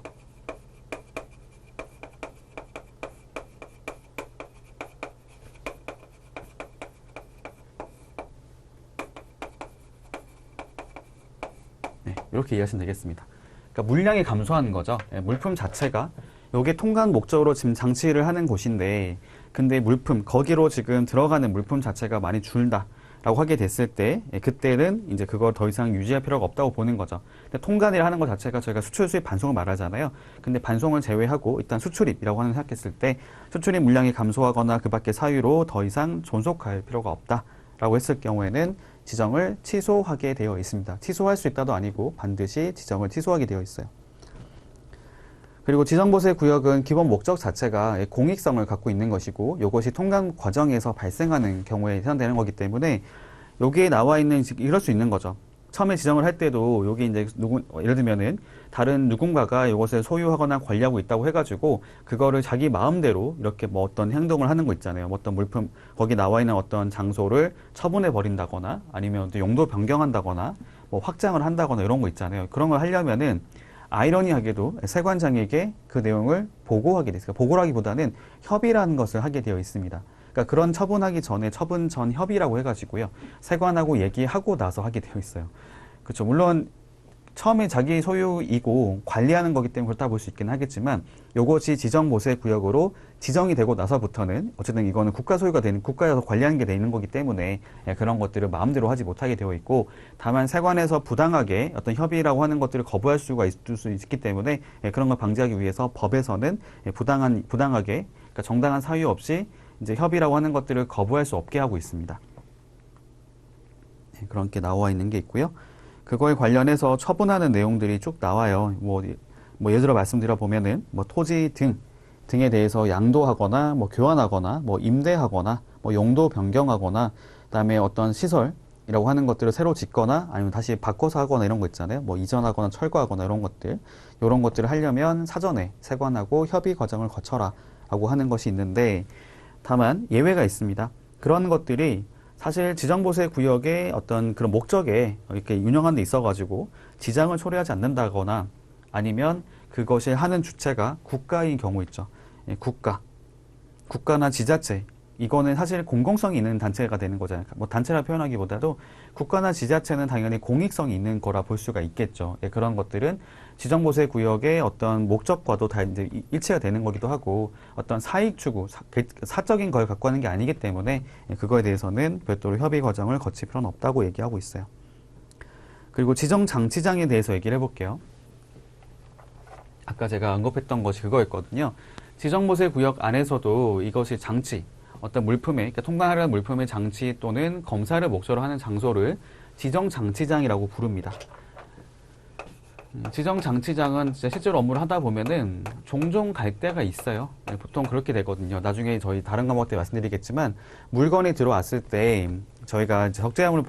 이렇게 이해하시면 되겠습니다. 그러니까 물량이 감소하는 거죠. 물품 자체가 이게 통관 목적으로 지금 장치를 하는 곳인데, 근데 거기로 지금 들어가는 물품 자체가 많이 줄다라고 하게 됐을 때, 그때는 이제 그걸 더 이상 유지할 필요가 없다고 보는 거죠. 근데 통관이라 하는 것 자체가 저희가 수출, 수입, 반송을 말하잖아요. 근데 반송을 제외하고 일단 수출입이라고 하는 생각했을 때, 수출입 물량이 감소하거나 그 밖의 사유로 더 이상 존속할 필요가 없다라고 했을 경우에는 지정을 취소하게 되어 있습니다. 취소할 수 있다도 아니고 반드시 지정을 취소하게 되어 있어요. 그리고 지정보세구역은 기본 목적 자체가 공익성을 갖고 있는 것이고, 이것이 통관 과정에서 발생하는 경우에 해당되는 거기 때문에 여기에 나와 있는, 이럴 수 있는 거죠. 처음에 지정을 할 때도 여기 이제 예를 들면은 다른 누군가가 이것을 소유하거나 관리하고 있다고 해가지고 그거를 자기 마음대로 이렇게 뭐 어떤 행동을 하는 거 있잖아요. 뭐 어떤 물품 거기 나와 있는 어떤 장소를 처분해 버린다거나 아니면 또 용도 변경한다거나 뭐 확장을 한다거나 이런 거 있잖아요. 그런 걸 하려면은 아이러니하게도 세관장에게 그 내용을 보고하게 됐어요. 보고라기보다는 협의라는 것을 하게 되어 있습니다. 그러니까 그런 처분하기 전에 처분 전 협의라고 해가지고요. 세관하고 얘기하고 나서 하게 되어 있어요. 그렇죠. 물론 처음에 자기 소유이고 관리하는 거기 때문에 그렇다 볼 수 있긴 하겠지만 이것이 지정보세구역으로 지정이 되고 나서부터는 어쨌든 이거는 국가 소유가 되는 국가에서 관리하는 게 되는 거기 때문에 그런 것들을 마음대로 하지 못하게 되어 있고 다만 세관에서 부당하게 어떤 협의라고 하는 것들을 거부할 수가 있을 수 있기 때문에 그런 걸 방지하기 위해서 법에서는 부당하게 그러니까 정당한 사유 없이 이제 협의라고 하는 것들을 거부할 수 없게 하고 있습니다. 그런 게 나와 있는 게 있고요. 그거에 관련해서 처분하는 내용들이 쭉 나와요. 뭐 예를 들어 말씀드려 보면은 뭐 토지 등에 대해서 양도하거나 뭐 교환하거나 뭐 임대하거나 뭐 용도 변경하거나 그다음에 어떤 시설이라고 하는 것들을 새로 짓거나 아니면 다시 바꿔서 하거나 이런 거 있잖아요. 뭐 이전하거나 철거하거나 이런 것들을 하려면 사전에 세관하고 협의 과정을 거쳐라라고 하는 것이 있는데 다만 예외가 있습니다. 그런 것들이 사실 지정보세 구역의 어떤 그런 목적에 이렇게 운영하는 데 있어가지고 지장을 초래하지 않는다거나 아니면 그것이 하는 주체가 국가인 경우 있죠. 국가나 지자체. 이거는 사실 공공성이 있는 단체가 되는 거잖아요. 뭐 단체라 표현하기보다도 국가나 지자체는 당연히 공익성이 있는 거라 볼 수가 있겠죠. 그런 것들은 지정보세 구역의 어떤 목적과도 다 이제 일치가 되는 거기도 하고 어떤 사익 추구, 사적인 걸 갖고 하는 게 아니기 때문에 그거에 대해서는 별도로 협의 과정을 거칠 필요는 없다고 얘기하고 있어요. 그리고 지정장치장에 대해서 얘기를 해볼게요. 아까 제가 언급했던 것이 그거였거든요. 지정보세 구역 안에서도 이것이 장치, 어떤 물품의, 그러니까 통과하려는 물품의 장치 또는 검사를 목적으로 하는 장소를 지정장치장이라고 부릅니다. 지정장치장은 진짜 실제로 업무를 하다 보면은 종종 갈 때가 있어요. 보통 그렇게 되거든요. 나중에 저희 다른 과목 때 말씀드리겠지만 물건이 들어왔을 때 저희가 적재화물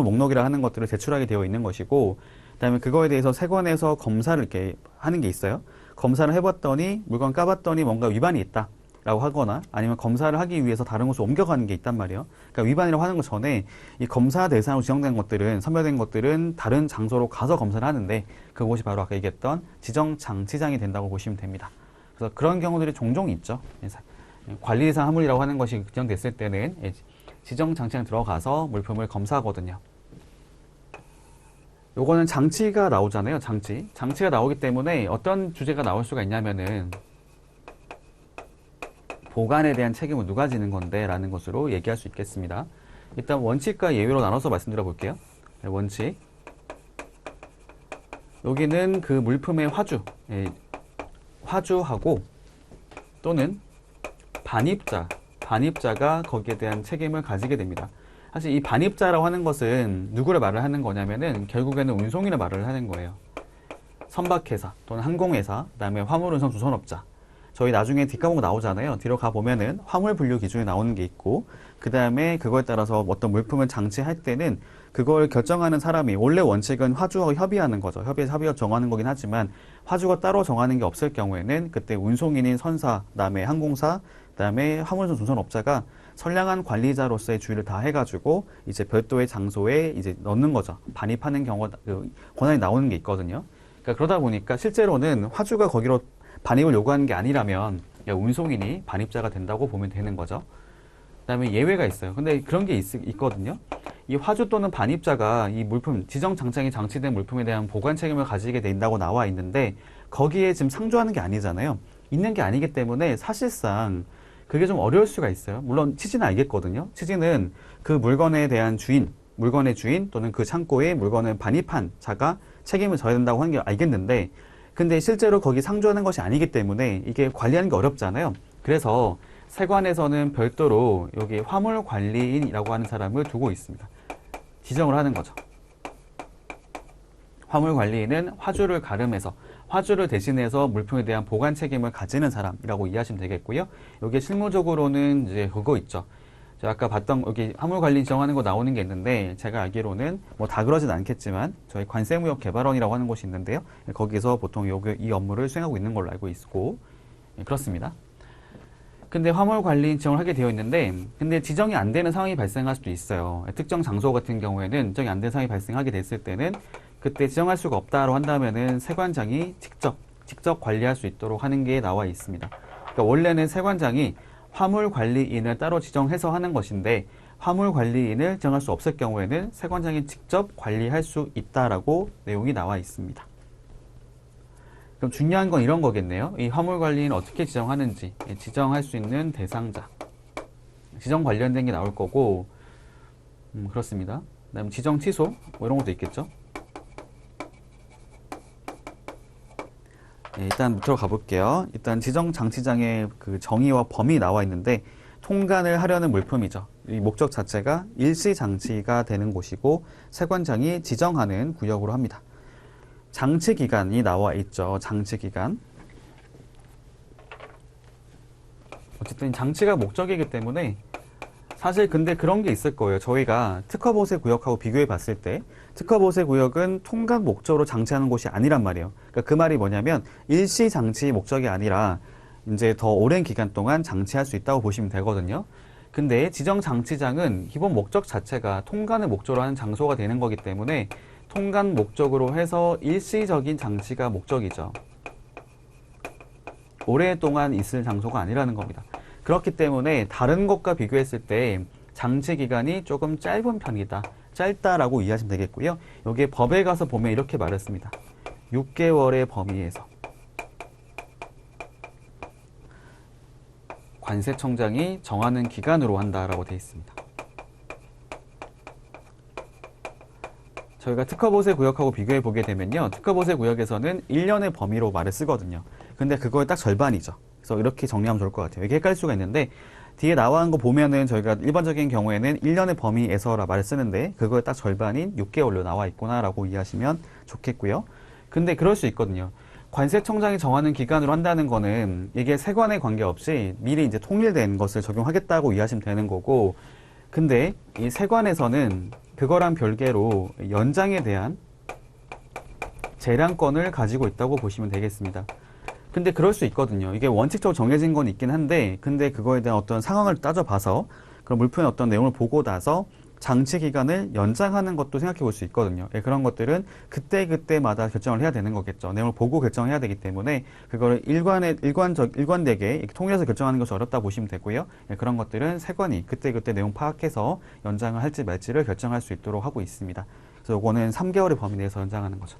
목록이라 하는 것들을 제출하게 되어 있는 것이고 그다음에 그거에 대해서 세관에서 검사를 이렇게 하는 게 있어요. 검사를 해봤더니 물건 까봤더니 뭔가 위반이 있다. 라고 하거나 아니면 검사를 하기 위해서 다른 곳으로 옮겨가는 게 있단 말이에요. 그러니까 위반이라고 하는 것 전에 이 검사 대상으로 지정된 것들은 선별된 것들은 다른 장소로 가서 검사를 하는데 그곳이 바로 아까 얘기했던 지정장치장이 된다고 보시면 됩니다. 그래서 그런 경우들이 종종 있죠. 관리대상 화물이라고 하는 것이 지정됐을 때는 지정장치장 들어가서 물품을 검사하거든요. 요거는 장치가 나오잖아요. 장치가 나오기 때문에 어떤 주제가 나올 수가 있냐면은 보관에 대한 책임은 누가 지는 건데 라는 것으로 얘기할 수 있겠습니다. 일단 원칙과 예외로 나눠서 말씀드려 볼게요. 원칙. 여기는 그 물품의 화주하고 또는 반입자가 거기에 대한 책임을 가지게 됩니다. 사실 이 반입자라고 하는 것은 누구를 말을 하는 거냐면은 결국에는 운송인을 말을 하는 거예요. 선박회사 또는 항공회사, 그다음에 화물운송 주선업자. 저희 나중에 뒷과목 나오잖아요. 뒤로 가보면은 화물 분류 기준이 나오는 게 있고 그 다음에 그거에 따라서 어떤 물품을 장치할 때는 그걸 결정하는 사람이 원래 원칙은 화주와 협의하는 거죠. 협의가 정하는 거긴 하지만 화주가 따로 정하는 게 없을 경우에는 그때 운송인인 선사, 그다음에 항공사, 그다음에 화물운송 주선업자가 선량한 관리자로서의 주의를 다 해가지고 이제 별도의 장소에 이제 넣는 거죠. 반입하는 경우가 권한이 나오는 게 있거든요. 그러니까 그러다 보니까 실제로는 화주가 거기로 반입을 요구하는 게 아니라면 운송인이 반입자가 된다고 보면 되는 거죠. 그다음에 예외가 있어요. 근데 그런 게 있거든요. 이 화주 또는 반입자가 이 물품, 지정장치장에 장치된 물품에 대한 보관 책임을 가지게 된다고 나와 있는데 거기에 지금 상주하는 게 아니잖아요. 있는 게 아니기 때문에 사실상 그게 좀 어려울 수가 있어요. 물론 취지는 알겠거든요. 취지는 그 물건에 대한 물건의 주인 또는 그 창고에 물건을 반입한 자가 책임을 져야 된다고 하는 게 알겠는데 근데 실제로 거기 상주하는 것이 아니기 때문에 이게 관리하는 게 어렵잖아요. 그래서 세관에서는 별도로 여기 화물관리인이라고 하는 사람을 두고 있습니다. 지정을 하는 거죠. 화물관리인은 화주를 가름해서 화주를 대신해서 물품에 대한 보관 책임을 가지는 사람이라고 이해하시면 되겠고요. 여기에 실무적으로는 이제 그거 있죠. 제가 아까 봤던 여기 화물관리 지정하는 거 나오는 게 있는데 제가 알기로는 뭐 다 그러진 않겠지만 저희 관세무역개발원이라고 하는 곳이 있는데요. 거기서 보통 이 업무를 수행하고 있는 걸로 알고 있고 그렇습니다. 근데 화물관리 지정을 하게 되어 있는데 근데 지정이 안 되는 상황이 발생할 수도 있어요. 특정 장소 같은 경우에는 지정이 안 되는 상황이 발생하게 됐을 때는 그때 지정할 수가 없다고 한다면은 세관장이 직접 관리할 수 있도록 하는 게 나와 있습니다. 그러니까 원래는 세관장이 화물관리인을 따로 지정해서 하는 것인데 화물관리인을 지정할 수 없을 경우에는 세관장이 직접 관리할 수 있다라고 내용이 나와 있습니다. 그럼 중요한 건 이런 거겠네요. 이 화물관리인 어떻게 지정하는지 지정할 수 있는 대상자 지정 관련된 게 나올 거고 그렇습니다. 그 다음에 지정 취소 뭐 이런 것도 있겠죠. 일단 들어가 볼게요. 일단 지정 장치장의 그 정의와 범위 나와 있는데 통관을 하려는 물품이죠. 이 목적 자체가 일시 장치가 되는 곳이고 세관장이 지정하는 구역으로 합니다. 장치 기간이 나와 있죠. 장치 기간. 어쨌든 장치가 목적이기 때문에 사실 근데 그런 게 있을 거예요. 저희가 특허보세 구역하고 비교해 봤을 때 특허보세 구역은 통관 목적으로 장치하는 곳이 아니란 말이에요. 그러니까 그 말이 뭐냐면 일시 장치 목적이 아니라 이제 더 오랜 기간 동안 장치할 수 있다고 보시면 되거든요. 근데 지정 장치장은 기본 목적 자체가 통관을 목적으로 하는 장소가 되는 거기 때문에 통관 목적으로 해서 일시적인 장치가 목적이죠. 오랫동안 있을 장소가 아니라는 겁니다. 그렇기 때문에 다른 것과 비교했을 때 장치 기간이 조금 짧은 편이다. 짧다라고 이해하시면 되겠고요. 여기에 법에 가서 보면 이렇게 말했습니다. 6개월의 범위에서 관세청장이 정하는 기간으로 한다라고 되어 있습니다. 저희가 특허보세 구역하고 비교해 보게 되면요. 특허보세 구역에서는 1년의 범위로 말을 쓰거든요. 근데 그거의 딱 절반이죠. 그래서 이렇게 정리하면 좋을 것 같아요. 이게 헷갈릴 수가 있는데 뒤에 나와 있는 거 보면은 저희가 일반적인 경우에는 1년의 범위에서라 말을 쓰는데 그거의 딱 절반인 6개월로 나와 있구나라고 이해하시면 좋겠고요. 근데 그럴 수 있거든요. 관세청장이 정하는 기간으로 한다는 거는 이게 세관에 관계없이 미리 이제 통일된 것을 적용하겠다고 이해하시면 되는 거고 근데 이 세관에서는 그거랑 별개로 연장에 대한 재량권을 가지고 있다고 보시면 되겠습니다. 근데 그럴 수 있거든요. 이게 원칙적으로 정해진 건 있긴 한데 근데 그거에 대한 어떤 상황을 따져봐서 그런 물품의 어떤 내용을 보고 나서 장치 기간을 연장하는 것도 생각해 볼 수 있거든요. 그런 것들은 그때마다 결정을 해야 되는 거겠죠. 내용을 보고 결정해야 되기 때문에 그거를 일관되게 통일해서 결정하는 것이 어렵다 보시면 되고요. 그런 것들은 세관이 그때 내용 파악해서 연장을 할지 말지를 결정할 수 있도록 하고 있습니다. 그래서 이거는 3개월의 범위 내에서 연장하는 거죠.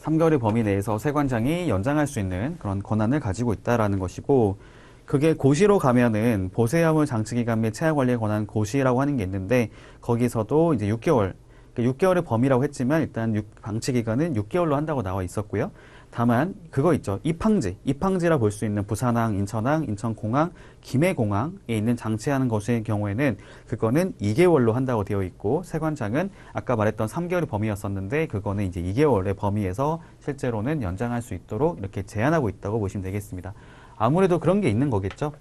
3개월의 범위 내에서 세관장이 연장할 수 있는 그런 권한을 가지고 있다라는 것이고 그게 고시로 가면은 보세화물 장치기간 및 체화관리에 관한 고시라고 하는 게 있는데 거기서도 이제 6개월, 그러니까 6개월의 범위라고 했지만 일단 방치기간은 6개월로 한다고 나와 있었고요. 다만 그거 있죠. 입항지라 볼 수 있는 부산항, 인천항, 인천공항, 김해공항에 있는 장치하는 것의 경우에는 그거는 2개월로 한다고 되어 있고 세관장은 아까 말했던 3개월의 범위였었는데 그거는 이제 2개월의 범위에서 실제로는 연장할 수 있도록 이렇게 제한하고 있다고 보시면 되겠습니다. 아무래도 그런 게 있는 거겠죠.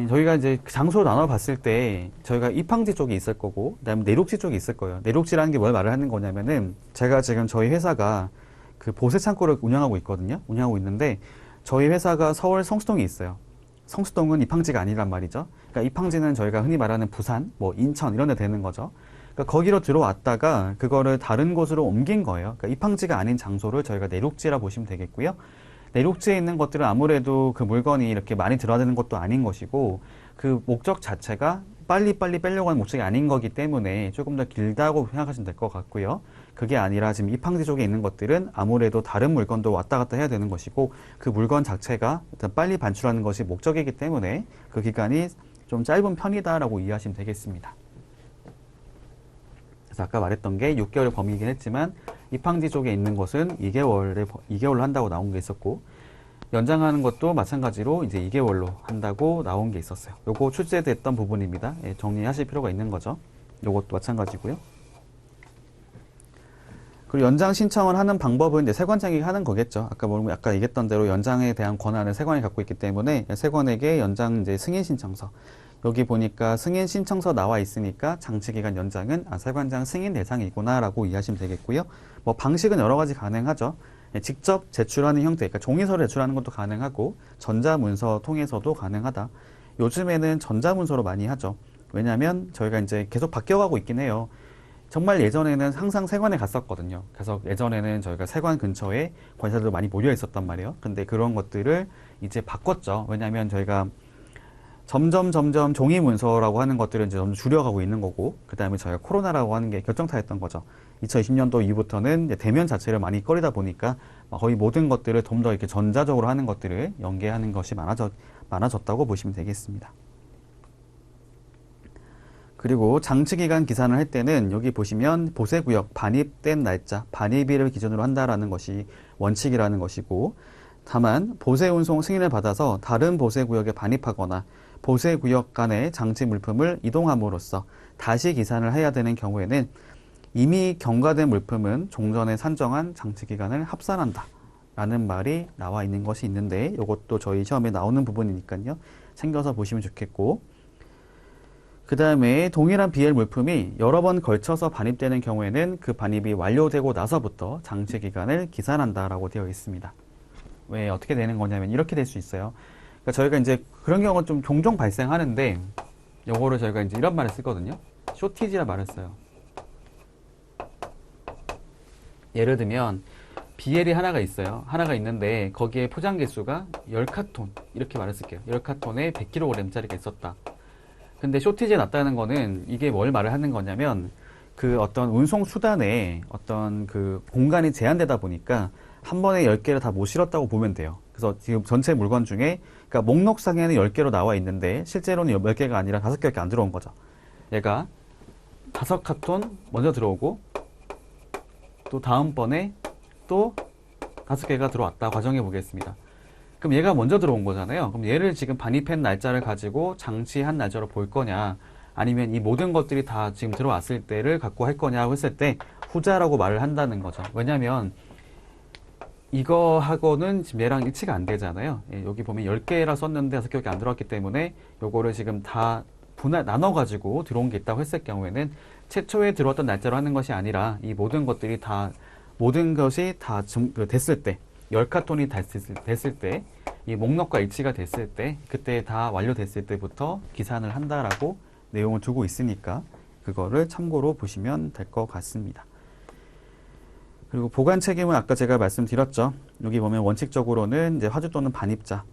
저희가 이제 장소로 나눠봤을 때 저희가 입항지 쪽이 있을 거고 그다음에 내륙지 쪽이 있을 거예요. 내륙지라는 게 뭘 말을 하는 거냐면은 제가 지금 저희 회사가 그 보세 창고를 운영하고 있거든요. 운영하고 있는데 저희 회사가 서울 성수동에 있어요. 성수동은 입항지가 아니란 말이죠. 그러니까 입항지는 저희가 흔히 말하는 부산, 뭐 인천 이런 데 되는 거죠. 그러니까 거기로 들어왔다가 그거를 다른 곳으로 옮긴 거예요. 그러니까 입항지가 아닌 장소를 저희가 내륙지라 보시면 되겠고요. 내륙지에 있는 것들은 아무래도 그 물건이 이렇게 많이 들어가는 것도 아닌 것이고 그 목적 자체가 빨리빨리 빼려고 하는 목적이 아닌 거기 때문에 조금 더 길다고 생각하시면 될 것 같고요. 그게 아니라 지금 입항지 쪽에 있는 것들은 아무래도 다른 물건도 왔다 갔다 해야 되는 것이고 그 물건 자체가 일단 빨리 반출하는 것이 목적이기 때문에 그 기간이 좀 짧은 편이다라고 이해하시면 되겠습니다. 그래서 아까 말했던 게 6개월의 범위이긴 했지만 입항지 쪽에 있는 것은 2개월로 한다고 나온 게 있었고 연장하는 것도 마찬가지로 이제 2개월로 한다고 나온 게 있었어요. 요거 출제됐던 부분입니다. 정리하실 필요가 있는 거죠. 요것도 마찬가지고요. 그리고 연장 신청을 하는 방법은 이제 세관장이 하는 거겠죠. 아까 얘기했던 대로 연장에 대한 권한을 세관이 갖고 있기 때문에 세관에게 연장 이제 승인 신청서. 여기 보니까 승인 신청서 나와 있으니까 장치기간 연장은 세관장 승인 대상이구나라고 이해하시면 되겠고요. 뭐 방식은 여러 가지 가능하죠. 직접 제출하는 형태, 그러니까 종이서를 제출하는 것도 가능하고 전자문서 통해서도 가능하다. 요즘에는 전자문서로 많이 하죠. 왜냐하면 저희가 이제 계속 바뀌어가고 있긴 해요. 정말 예전에는 항상 세관에 갔었거든요. 그래서 예전에는 저희가 세관 근처에 관사들도 많이 모여 있었단 말이에요. 근데 그런 것들을 이제 바꿨죠. 왜냐하면 저희가 점점 종이 문서라고 하는 것들은 이제 점점 줄여가고 있는 거고, 그 다음에 저희가 코로나라고 하는 게 결정타였던 거죠. 2020년도 이후부터는 이제 대면 자체를 많이 꺼리다 보니까 거의 모든 것들을 좀 더 이렇게 전자적으로 하는 것들을 연계하는 것이 많아졌다고 보시면 되겠습니다. 그리고 장치기간 기산을 할 때는 여기 보시면 보세구역 반입된 날짜, 반입일을 기준으로 한다라는 것이 원칙이라는 것이고, 다만 보세운송 승인을 받아서 다른 보세구역에 반입하거나 보세구역 간의 장치 물품을 이동함으로써 다시 기산을 해야 되는 경우에는 이미 경과된 물품은 종전에 산정한 장치기간을 합산한다 라는 말이 나와 있는 것이 있는데, 이것도 저희 시험에 나오는 부분이니까요, 챙겨서 보시면 좋겠고, 그 다음에 동일한 BL 물품이 여러 번 걸쳐서 반입되는 경우에는 그 반입이 완료되고 나서부터 장치기간을 기산한다라고 되어 있습니다. 왜 어떻게 되는 거냐면 이렇게 될 수 있어요. 그러니까 저희가 이제 그런 경우가 좀 종종 발생하는데, 요거를 저희가 이제 이런 말을 쓰거든요. 쇼티지라 말을 써요. 예를 들면 BL이 하나가 있어요. 하나가 있는데 거기에 포장 개수가 10카톤 이렇게 말을 쓸게요. 10카톤에 100kg짜리가 있었다. 근데 쇼티지에 났다는 거는 이게 뭘 말을 하는 거냐면, 그 어떤 운송 수단에 어떤 그 공간이 제한되다 보니까 한 번에 10개를 다 못 실었다고 보면 돼요. 그래서 지금 전체 물건 중에, 그러니까 목록상에는 10개로 나와 있는데 실제로는 10개가 아니라 5개밖에 안 들어온 거죠. 얘가 5카톤 먼저 들어오고 또 다음번에 또 5개가 들어왔다. 과정해 보겠습니다. 그럼 얘가 먼저 들어온 거잖아요. 그럼 얘를 지금 반입한 날짜를 가지고 장치한 날짜로 볼 거냐, 아니면 이 모든 것들이 다 지금 들어왔을 때를 갖고 할 거냐 했을 때 후자라고 말을 한다는 거죠. 왜냐면 이거하고는 지금 얘랑 일치가 안 되잖아요. 여기 보면 10개라 썼는데 5개밖에 안 들어왔기 때문에 요거를 지금 다 나눠가지고 들어온 게 있다고 했을 경우에는 최초에 들어왔던 날짜로 하는 것이 아니라 이 모든 것이 다 됐을 때, 10카톤이 됐을 때, 이 목록과 일치가 됐을 때, 그때 다 완료됐을 때부터 기산을 한다라고 내용을 두고 있으니까 그거를 참고로 보시면 될 것 같습니다. 그리고 보관 책임은 아까 제가 말씀드렸죠. 여기 보면 원칙적으로는 이제 화주 또는 반입자,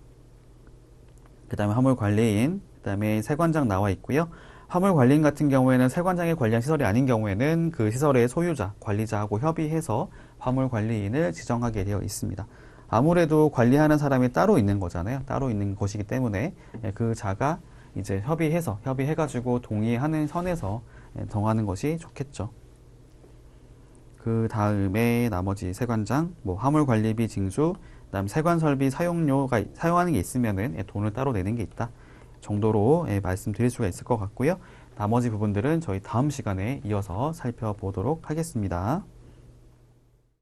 그 다음에 화물 관리인, 그 다음에 세관장 나와 있고요. 화물 관리인 같은 경우에는 세관장이 관리한 시설이 아닌 경우에는 그 시설의 소유자, 관리자하고 협의해서 화물 관리인을 지정하게 되어 있습니다. 아무래도 관리하는 사람이 따로 있는 거잖아요. 따로 있는 것이기 때문에 그 자가 이제 협의해가지고 동의하는 선에서 정하는 것이 좋겠죠. 그 다음에 나머지 세관장, 화물 관리비 징수, 그다음 세관 설비 사용하는 게 있으면은 돈을 따로 내는 게 있다 정도로 말씀드릴 수가 있을 것 같고요. 나머지 부분들은 저희 다음 시간에 이어서 살펴보도록 하겠습니다.